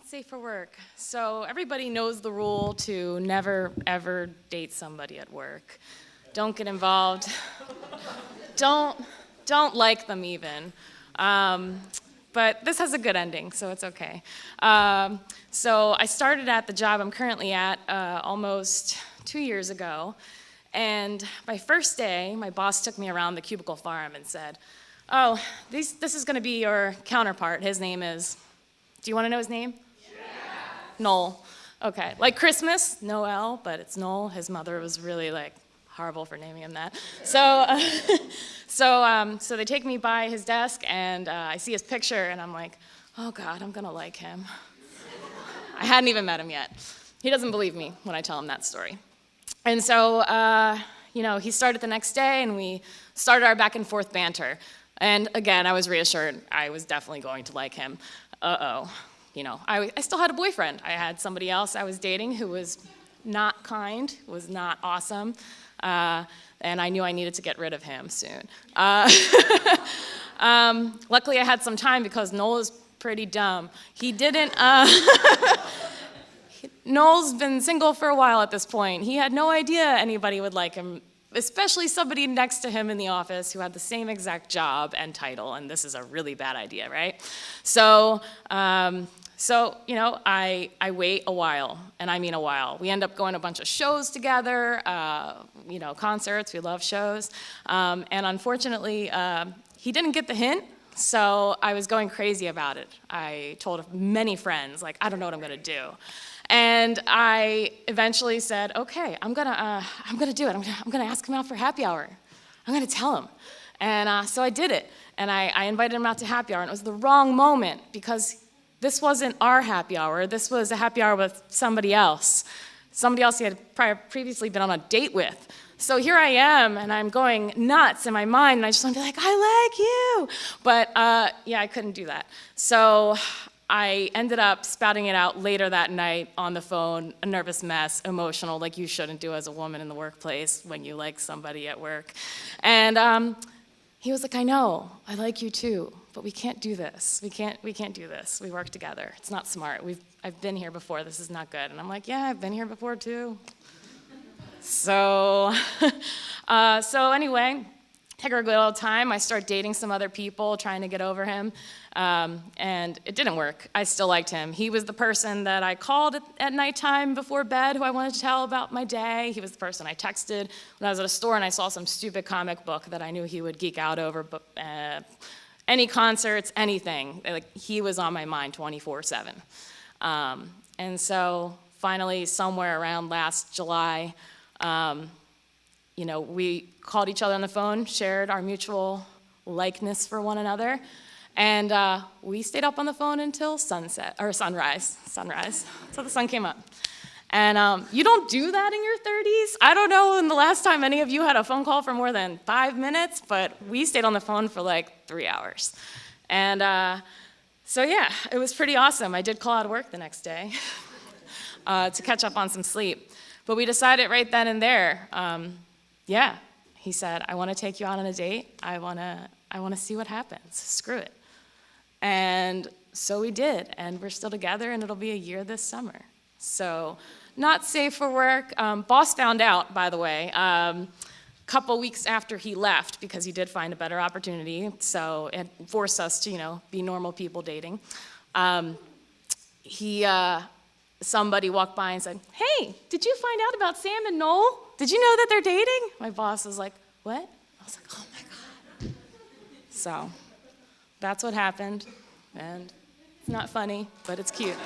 safe for work. So everybody knows the rule to never, ever date somebody at work. Don't get involved. Don't like them even. But this has a good ending, so it's okay. So I started at the job I'm currently at almost 2 years ago. And my first day, my boss took me around the cubicle farm and said, oh, this is going to be your counterpart. His name is, do you want to know his name? Yeah. Noel. Okay. Like Christmas, Noel, but it's Noel. His mother was really horrible for naming him that. So they take me by his desk, and I see his picture, and I'm like, oh God, I'm going to like him. I hadn't even met him yet. He doesn't believe me when I tell him that story. And so, he started the next day, and we started our back and forth banter. And again, I was reassured I was definitely going to like him. I still had a boyfriend. I had somebody else I was dating who was not kind, was not awesome, and I knew I needed to get rid of him soon. Luckily, I had some time because Noel is pretty dumb. He didn't... Noel's been single for a while at this point. He had no idea anybody would like him, especially somebody next to him in the office who had the same exact job and title, and this is a really bad idea, right? So I wait a while, and I mean a while. We end up going to a bunch of shows together, concerts, we love shows, and unfortunately, he didn't get the hint, so I was going crazy about it. I told many friends, I don't know what I'm gonna do. And I eventually said, okay, I'm gonna do it. I'm gonna ask him out for happy hour. I'm gonna tell him. And so I did it. And I invited him out to happy hour. And it was the wrong moment because this wasn't our happy hour. This was a happy hour with somebody else. Somebody else he had previously been on a date with. So here I am, and I'm going nuts in my mind. And I just want to be like, I like you. But I couldn't do that. So I ended up spouting it out later that night on the phone, a nervous mess, emotional, like you shouldn't do as a woman in the workplace when you like somebody at work. And he was like, I know, I like you too, but we can't do this. We can't do this. We work together. It's not smart. I've been here before. This is not good. And I'm like, yeah, I've been here before too. So anyway, took a little time. I started dating some other people, trying to get over him. And it didn't work. I still liked him. He was the person that I called at nighttime before bed who I wanted to tell about my day. He was the person I texted when I was at a store and I saw some stupid comic book that I knew he would geek out over. But any concerts, anything. He was on my mind 24/7. And so finally, somewhere around last July, we called each other on the phone, shared our mutual likeness for one another, and we stayed up on the phone until sunrise, so the sun came up. And you don't do that in your 30s. I don't know when the last time any of you had a phone call for more than 5 minutes, but we stayed on the phone for 3 hours. And it was pretty awesome. I did call out of work the next day to catch up on some sleep. But we decided right then and there, he said, I want to take you out on a date. I want to see what happens. Screw it. And so we did, and we're still together, and it'll be a year this summer. So not safe for work. Boss found out, by the way, a couple weeks after he left because he did find a better opportunity. So it forced us to, be normal people dating. Somebody walked by and said, hey, did you find out about Sam and Noel? Did you know that they're dating? My boss was like, what? I was like, oh my God. So that's what happened, and it's not funny, but it's cute.